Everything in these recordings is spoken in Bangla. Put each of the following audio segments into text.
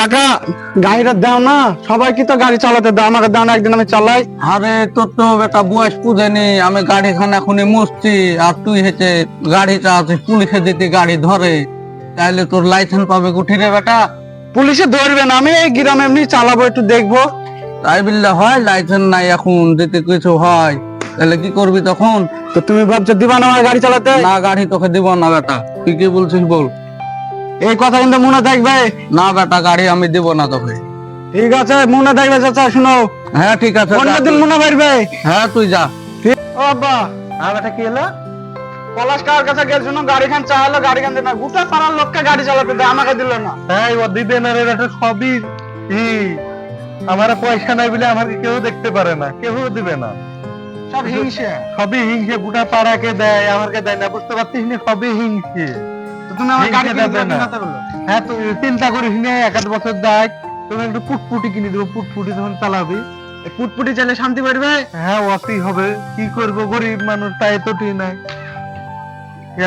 কাকা গাড়িটা দাও না, সবাই কি তো গাড়ি চালাতে দাও, আমাকে দাও না, একদিন আমি চালাই। আরে তোর তো বেটা বয়স পুজেনি, আমি গাড়ি খানা খুনি মুছছি আর তুই হেঁচে গাড়িটা আছে পুলিশে দিতে গাড়ি ধরে, তাইলে তোর লাইসেন্স পাবে কুঠি রে বেটা? পুলিশে ধরবে না, আমি এই গ্রামে এমনি চালাবো, একটু দেখবো। তাই বিল্লা হয় লাইসেন্স নাই এখন, দিতে কিছু হয় তাহলে কি করবি তখন? তো তুমি ভাবছো দিবা না আমার গাড়ি চালাতে? না গাড়ি তোকে দিব না বেটা, তুই কি বলছিস বল। এই কথা কিন্তু মনে থাকবে। না বেটা গাড়ি আমি দিব না তোকে। ঠিক আছে মনে থাকবে চাচা, শুনো। হ্যাঁ ঠিক আছে, যা অন্যদিন তুই। মনে পারবে। হ্যাঁ তুই যা। ও আব্বা, হ্যাঁ বেটা কি হলো? পলাশ কার কাছে গেছিল, গাড়ি খান চালালো, গাড়ি খান না, গোটা পাড়ার লোককে গাড়ি চালাতে দেয়, আমাকে দিল না। হ্যাঁ ও দিবে না রে বেটা, সবই আমার পয়সা নাই বলে আমাকে কেউ দেখতে পারে না, কেউ দিবে না। সব হিংসে। সবই হিংসে, গোটা পাড়াকে দেয়, আমাকে দেয় না, বুঝতে পারছিস না? সবই হিংসে। তো তুমি আমার গাড়ি হিংসে কিনে দেবে দেবে না। না তো বলো। হ্যাঁ তুই চিন্তা করিস না, এক আধ বছর দেখ তুমি একটু পুটপুটি কিনে দেবো, পুটপুটি যখন চালাবি। এই পুটপুটি চাইলে শান্তি পারবে। হ্যাঁ ওয়াকি হবে, কি করবো, গরিব মানুষ, তাই তো ঠিক নাই,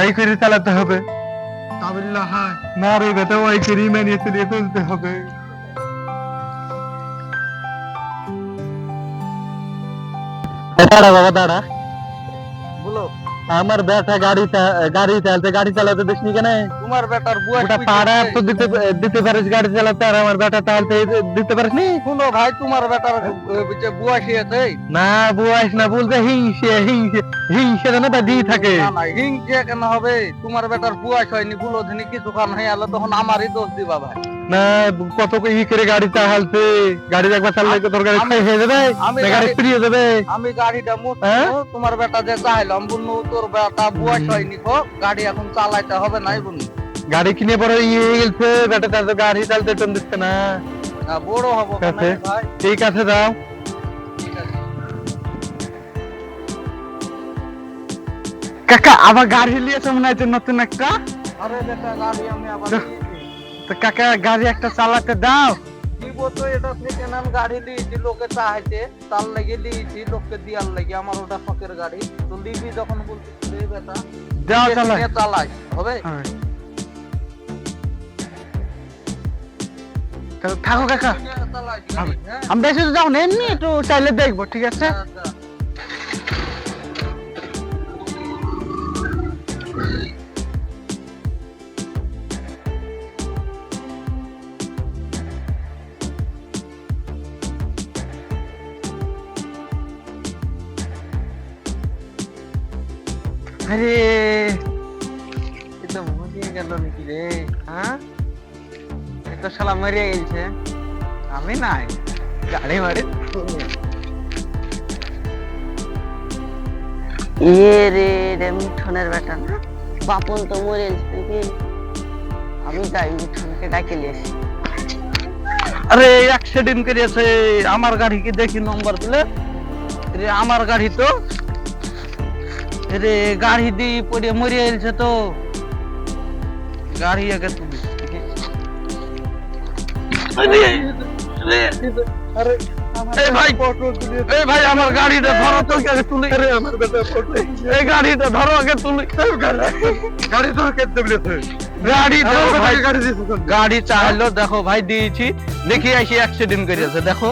এই করে চালাতে হবে। তাবিল্লাহ হয়। না রে বেটা, ওই করে মানিয়ে চলিয়ে চলতে হবে। দাঁড়া বাবা দাঁড়া, বলো। আমার বেটা গাড়ি চালাতে, গাড়ি চালাতে দেখিনি কেন? তোমার বেটার বয়স ওটা পাড়া তো দিতে পারিস গাড়ি চালাতে, আর আমার বেটা চালাতে দিতে পারিস নি? শুনো ভাই, তোমার বেটার যে বয়স হয়েছে। না বুয়াইস না, বলতে হিংসে হিংসে হিংসে যেন দিয়ে থাকে। না না হিংসে কেন হবে, তোমার বেটার বয়স হয়নি, বুলো দিনে কিছু খান হয়ে গেল তখন আমারই দোষ দিবা ভাই। না কত করে গাড়ি চালাতে, গাড়ি একবার চাললে তোর গাড়ি আমি- হয়ে যাবে, আমি গাড়ি গাড়ি- ফিরিয়ে যাবে। আমি গাড়িটা হ্যাঁ? মুছবো, তোমার বেটা যে চাইলাম বুনু তোর বেটা বয়স হয়নি গো, গাড়ি এখন চালাইতে হবে নাই বুনু। গাড়ি কিনে পরে গেছে বেটা, তার তো গাড়ি চালতে টন দিচ্ছে না। না, বড় হবো ঠিক আছে। কেন ভাই? ঠিক আছে যাও। ঠিক আছে। কাকা আবার গাড়ি নিয়েছে মনে হচ্ছে নতুন একটা। আরে বেটা গাড়ি আমি আবার তো কাকা গাড়ি একটা চালাতে দাও। দিব তো, এটা সেকেন্ড হ্যান্ড গাড়ি লিয়েছি, লোকে চাইছে তার লাগে লিয়েছি, লোককে দিয়ার লাগে, আমার ওটা শখের গাড়ি, তো লিবি যখন বলছিস রে বেটা দাও নিজে চালাই। নিয়ে চালাই হবে। হ্যাঁ। তো থাকো কাকা, নিজে চালাই গাড়ি, হ্যাঁ? আমি বেশি তো যাও না, এমনি একটু চাইলে দেখবো, ঠিক আছে। আচ্ছা। আরে এটা মরিয়ে গেল নাকি রে? হ্যাঁ, এত শালা মরিয়া গেছে, আমি নাই গাড়ি মারি। রে মিঠনের বেটা না, বাপন তো মরে গেছে, আমি যাই মিঠনকে ডাকে নিয়ে আসি। আরে অ্যাক্সিডেন্ট করেছে, আমার গাড়ি কি দেখি নম্বর প্লেট রে, আমার গাড়ি তো রে, গাড়ি দিয়ে পড়ে মরে গেছে তো, গাড়ি আগে তুলি। এই ভাই, এই ভাই আমার গাড়িটা ধরো তো, আগে তুলি। এই গাড়িটা ধরো আগে তুলি। গাড়ি তো কেটে দিয়েছে। গাড়ি ধরো ভাই, গাড়ি দিয়েছে। গাড়ি চাইলো দেখো ভাই, দিয়েছি, দেখি আসি অ্যাক্সিডেন্ট করেছে, দেখো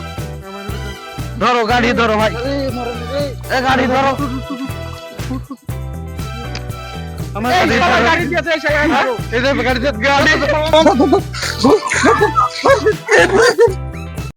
ধরো গাড়ি ধরো ভাই, এই গাড়ি ধরো। আমার এই গাড়ি শালা ধরো। গাড়ি দিয়েছে, এই শালা গাড়ি ধরো। এই যে গাড়ি